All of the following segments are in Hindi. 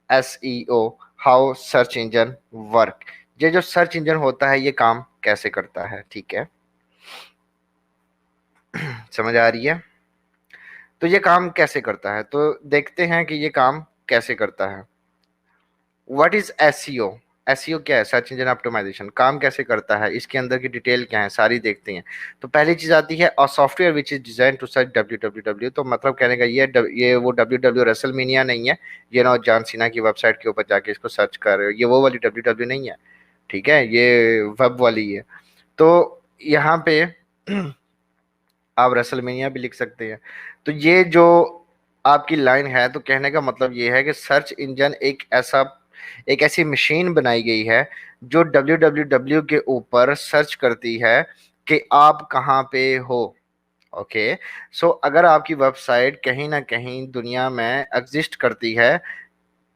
SEO, how search engine work. ये जो सर्च इंजन होता है ये काम कैसे करता है, ठीक है, समझ आ रही है। तो ये काम कैसे करता है, तो देखते हैं कि ये काम कैसे करता है। What is SEO. एसईओ क्या है, सर्च इंजन ऑप्टिमाइजेशन, काम कैसे करता है, इसके अंदर की डिटेल क्या है, सारी देखते हैं। तो पहली चीज आती है a software which is design to search www। तो मतलब कहने का ये वो www रेसलमेनिया नहीं है, ये ना जॉन सीना की वेबसाइट के ऊपर जाके इसको सर्च कर रहे हो, ये वो वाली www नहीं है, ठीक है, ये वेब वाली है। तो यहाँ पे आप रेसलमेनिया भी लिख सकते हैं। तो ये जो आपकी लाइन है, तो कहने का मतलब ये है कि सर्च इंजन एक ऐसी मशीन बनाई गई है जो www के ऊपर सर्च करती है कि आप कहाँ पे हो। ओके, सो अगर आपकी वेबसाइट कहीं ना कहीं दुनिया में एग्जिस्ट करती है,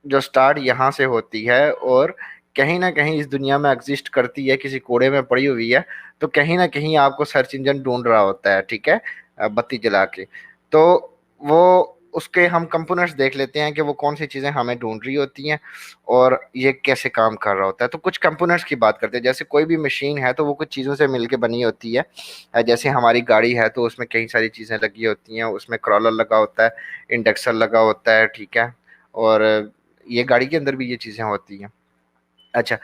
जो स्टार्ट यहाँ से होती है और कहीं ना कहीं इस दुनिया में एग्जिस्ट करती है, किसी कोने में पड़ी हुई है, तो कहीं ना कहीं आपको सर्च इंजन ढूंढ रहा होता है, ठीक है, बत्ती जला के। तो वो उसके हम कंपोनेंट्स देख लेते हैं कि वो कौन सी चीज़ें हमें ढूंढ रही होती हैं और ये कैसे काम कर रहा होता है। तो कुछ कंपोनेंट्स की बात करते हैं। जैसे कोई भी मशीन है तो वो कुछ चीज़ों से मिलके बनी होती है। जैसे हमारी गाड़ी है तो उसमें कई सारी चीज़ें लगी होती हैं, उसमें क्रॉलर लगा होता है, इंडेक्सर लगा होता है, ठीक है, और ये गाड़ी के अंदर भी ये चीज़ें होती हैं। अच्छा,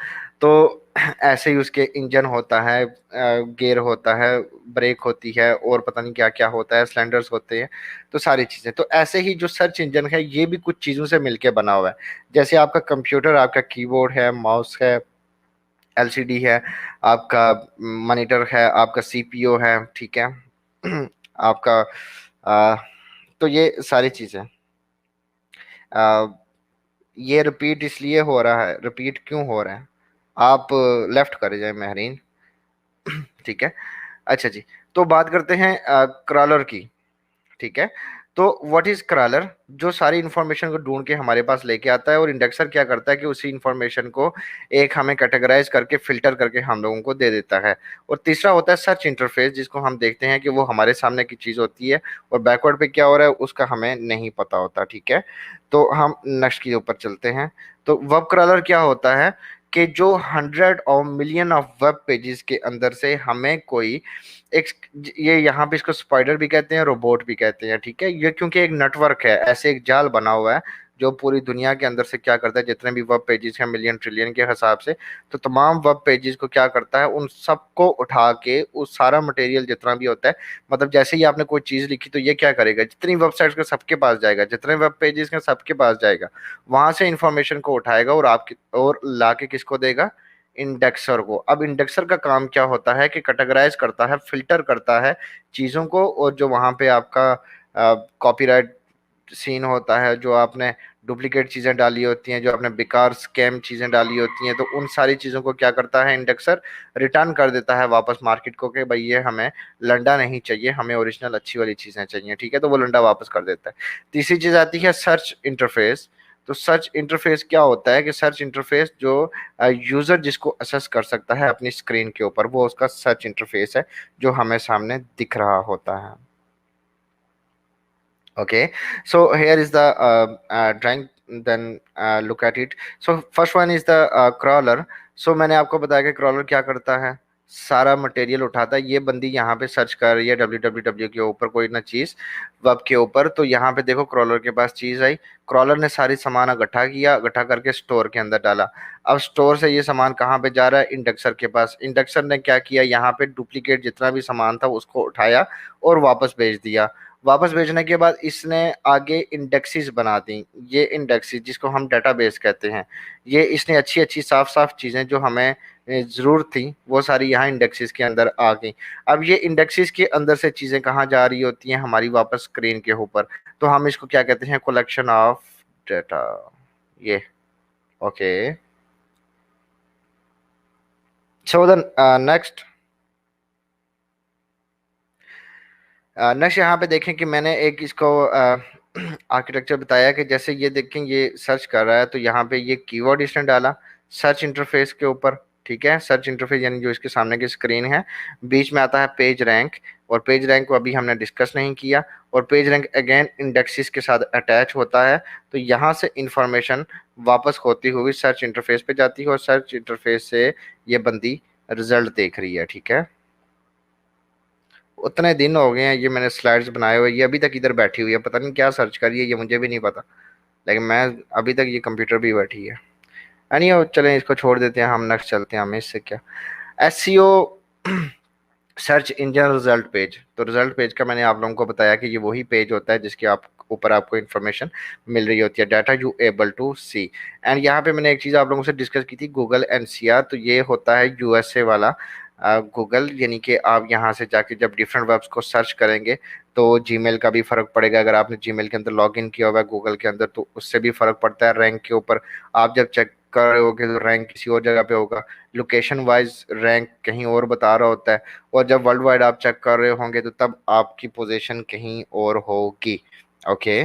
तो ऐसे ही उसके इंजन होता है, गियर होता है, ब्रेक होती है, और पता नहीं क्या क्या होता है, सिलेंडर्स होते हैं। तो सारी चीज़ें, तो ऐसे ही जो सर्च इंजन है ये भी कुछ चीज़ों से मिलके बना हुआ है। जैसे आपका कंप्यूटर, आपका कीबोर्ड है, माउस है, एलसीडी है, आपका मॉनिटर है, आपका सीपीयू है, ठीक है, आपका आ, तो ये सारी चीज़ें, ये रिपीट इसलिए हो रहा है, रिपीट क्यों हो रहा है, आप लेफ्ट करे जाए महरीन, ठीक है। अच्छा जी, तो बात करते हैं क्रॉलर की, ठीक है। तो व्हाट इज क्रॉलर, जो सारी इंफॉर्मेशन को ढूंढ के हमारे पास लेके आता है, और इंडेक्सर क्या करता है कि उसी इंफॉर्मेशन को एक हमें कैटेगराइज करके फिल्टर करके हम लोगों को दे देता है। और तीसरा होता है सर्च इंटरफेस, जिसको हम देखते हैं कि वो हमारे सामने की चीज होती है और बैकवर्ड पे क्या हो रहा है उसका हमें नहीं पता होता, ठीक है। तो हम नेक्स्ट के ऊपर चलते हैं। तो वेब क्रॉलर क्या होता है कि जो 100 और मिलियन ऑफ वेब पेजेस के अंदर से हमें कोई एक, ये यहाँ पे इसको स्पाइडर भी कहते हैं, रोबोट भी कहते हैं, ठीक है, ये क्योंकि एक नेटवर्क है, ऐसे एक जाल बना हुआ है जो पूरी दुनिया के अंदर से क्या करता है, जितने भी वेब पेजेस हैं मिलियन ट्रिलियन के हिसाब से, तो तमाम वेब पेजेस को क्या करता है, उन सबको उठा के उस सारा मटेरियल जितना भी होता है, मतलब जैसे ही आपने कोई चीज लिखी तो ये क्या करेगा, जितनी वेबसाइट्स के सबके पास जाएगा, जितने वेब पेजेस के सबके पास जाएगा, वहां से इंफॉर्मेशन को उठाएगा और आपकी और ला के किसको देगा, इंडेक्सर को। अब इंडेक्सर का काम क्या होता है कि कैटेगराइज करता है, फिल्टर करता है चीज़ों को, और जो वहाँ पे आपका कॉपीराइट सीन होता है, जो आपने डुप्लीकेट चीज़ें डाली होती हैं, जो आपने बेकार स्कैम चीज़ें डाली होती हैं, तो उन सारी चीज़ों को क्या करता है इंडेक्सर, रिटर्न कर देता है वापस मार्केट को कि भाई ये हमें लंडा नहीं चाहिए, हमें ओरिजिनल अच्छी वाली चीज़ें चाहिए, ठीक है, तो वो लंडा वापस कर देता है। तीसरी चीज़ आती है सर्च इंटरफेस। तो सर्च इंटरफेस क्या होता है कि सर्च इंटरफेस जो यूजर जिसको असेस कर सकता है अपनी स्क्रीन के ऊपर, वो उसका सर्च इंटरफेस है जो हमें सामने दिख रहा होता है। Okay, so here is the drawing, then look at it. So first one is the crawler. So मैंने आपको बताया कि crawler क्या करता है, सारा मटेरियल उठाता है। ये बंदी यहाँ पे सर्च कर रही है www के ऊपर कोई ना चीज़, वेब के ऊपर, तो यहाँ पे देखो क्रॉलर के पास चीज़ आई, क्रॉलर ने सारी सामान इकट्ठा किया, इकट्ठा करके स्टोर के अंदर डाला। अब स्टोर से ये सामान कहाँ पे जा रहा है, इंडेक्सर के पास। इंडेक्सर ने क्या किया, यहाँ पे डुप्लीकेट जितना भी सामान था उसको उठाया और वापस भेज दिया। वापस भेजने के बाद इसने आगे इंडेक्सेस बना दी। ये इंडेक्सेस जिसको हम डेटाबेस कहते हैं, ये इसने अच्छी अच्छी साफ साफ चीज़ें जो हमें ज़रूरत थी वो सारी यहाँ इंडेक्सेस के अंदर आ गई। अब ये इंडेक्सेस के अंदर से चीज़ें कहाँ जा रही होती हैं, हमारी वापस स्क्रीन के ऊपर। तो हम इसको क्या कहते हैं, कलेक्शन ऑफ डेटा, ये। Okay, so the next, next यहाँ पे देखें कि मैंने एक इसको आर्किटेक्चर बताया कि जैसे ये देखें ये सर्च कर रहा है, तो यहाँ पे ये कीवर्ड इसने डाला सर्च इंटरफेस के ऊपर, ठीक है, सर्च इंटरफेस यानी जो इसके सामने की स्क्रीन है, बीच में आता है पेज रैंक, और पेज रैंक को अभी हमने डिस्कस नहीं किया। और पेज रैंक अगेन इंडेक्सेस के साथ अटैच होता है, तो यहाँ से इंफॉर्मेशन वापस होती हुई सर्च इंटरफेस पे जाती है और सर्च इंटरफेस से ये बंदी रिजल्ट देख रही है। ठीक है, उतने दिन हो गए हैं ये मैंने स्लाइड्स बनाए हुए, ये अभी तक इधर बैठी हुई है, पता नहीं क्या सर्च कर रही है, ये मुझे भी नहीं पता, लेकिन मैं अभी तक ये कंप्यूटर भी बैठी है। एनी चलें इसको छोड़ देते हैं, हम नेक्स्ट चलते हैं। हमें इससे क्या, SEO search engine result page. तो रिजल्ट पेज का मैंने आप लोगों को बताया कि ये वही पेज होता है जिसके आप ऊपर आपको इन्फॉर्मेशन मिल रही होती है, data you able to see. And यहाँ पे मैंने एक चीज़ आप लोगों से डिस्कस की थी, गूगल एनसीआर। तो ये होता है यूएसए वाला गूगल, यानी कि आप यहाँ से जाके जब डिफरेंट वेब्स को सर्च करेंगे तो जीमेल का भी फर्क पड़ेगा। अगर आपने जीमेल के अंदर लॉगिन किया हुआ है गूगल के अंदर तो उससे भी फर्क पड़ता है रैंक के ऊपर। आप जब चेक कर रहे होगे तो रैंक किसी और जगह पे होगा, लोकेशन वाइज रैंक कहीं और बता रहा होता है, और जब वर्ल्ड वाइड आप चेक कर रहे होंगे तो तब आपकी पोजीशन कहीं और होगी। ओके,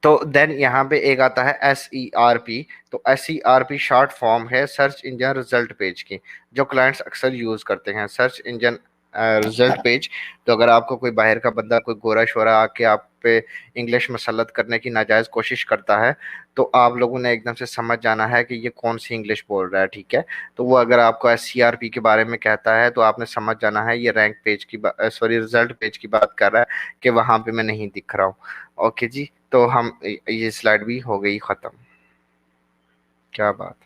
तो देन यहाँ पे एक आता है SERP। तो SERP शॉर्ट फॉर्म है सर्च इंजन रिजल्ट पेज की, जो क्लाइंट्स अक्सर यूज करते हैं सर्च इंजन रिजल्ट पेज। तो अगर आपको कोई बाहर का बंदा, कोई गोरा शोरा आके आप पे इंग्लिश मसलत करने की नाजायज कोशिश करता है, तो आप लोगों ने एकदम से समझ जाना है कि ये कौन सी इंग्लिश बोल रहा है। ठीक है, तो वो अगर आपको SCRP के बारे में कहता है तो आपने समझ जाना है ये रैंक पेज की सॉरी रिजल्ट पेज की बात कर रहा है, कि वहां पे मैं नहीं दिख रहा हूँ। ओके जी, तो हम ये स्लाइड भी हो गई खत्म। क्या बात।